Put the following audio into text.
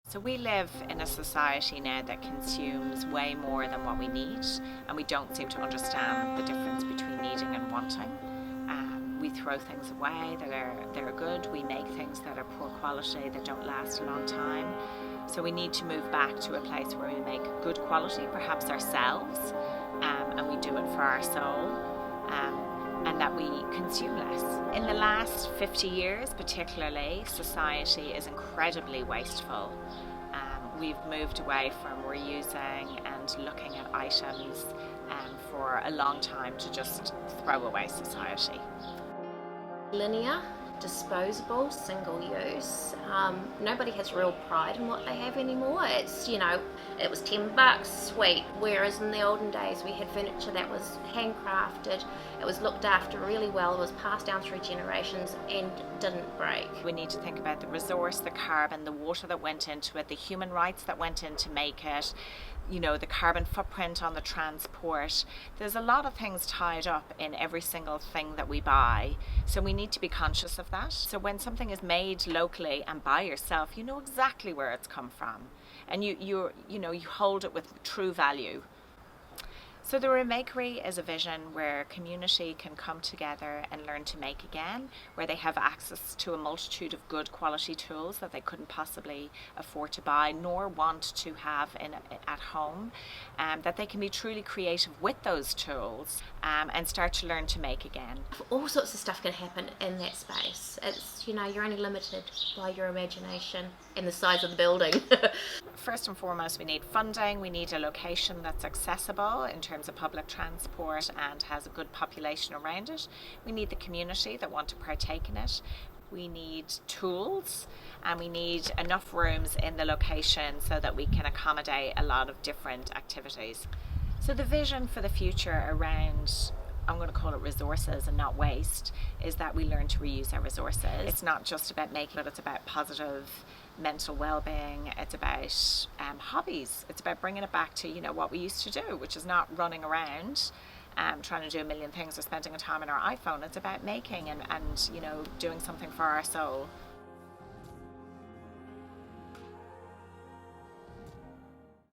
So we live in a society now that consumes way more than what we need, and we don't seem to understand the difference between needing and wanting. We throw things away that are good. We make things that are poor quality, that don't last a long time. So we need to move back to a place where we make good quality, perhaps ourselves, and we do it for our soul. And that we consume less. In the last 50 years particularly, society is incredibly wasteful. We've moved away from reusing and looking at items for a long time to just throw away society. Linear, disposable, single use. Nobody has real pride in what they have anymore. It's, it was $10, sweet. Whereas in the olden days we had furniture that was handcrafted, it was looked after really well, it was passed down through generations and didn't break. We need to think about the resource, the carbon, the water that went into it, the human rights that went in to make it, the carbon footprint on the transport. There's a lot of things tied up in every single thing that we buy, so we need to be conscious of that. So when something is made locally and by yourself, you know exactly where it's come from, and you hold it with true value. So the ReMakery is a vision where community can come together and learn to make again, where they have access to a multitude of good quality tools that they couldn't possibly afford to buy nor want to have at home, that they can be truly creative with those tools and start to learn to make again. All sorts of stuff can happen in that space. It's, you're only limited by your imagination and the size of the building. First and foremost, we need funding. We need a location that's accessible in terms of public transport and has a good population around it. We need the community that want to partake in it. We need tools, and we need enough rooms in the location so that we can accommodate a lot of different activities. So the vision for the future around, I'm going to call it resources and not waste, is that we learn to reuse our resources. It's not just about making, but it's about positive mental well-being. It's about hobbies. It's about bringing it back to what we used to do, which is not running around trying to do a million things or spending time on our iPhone. It's about making and doing something for our soul.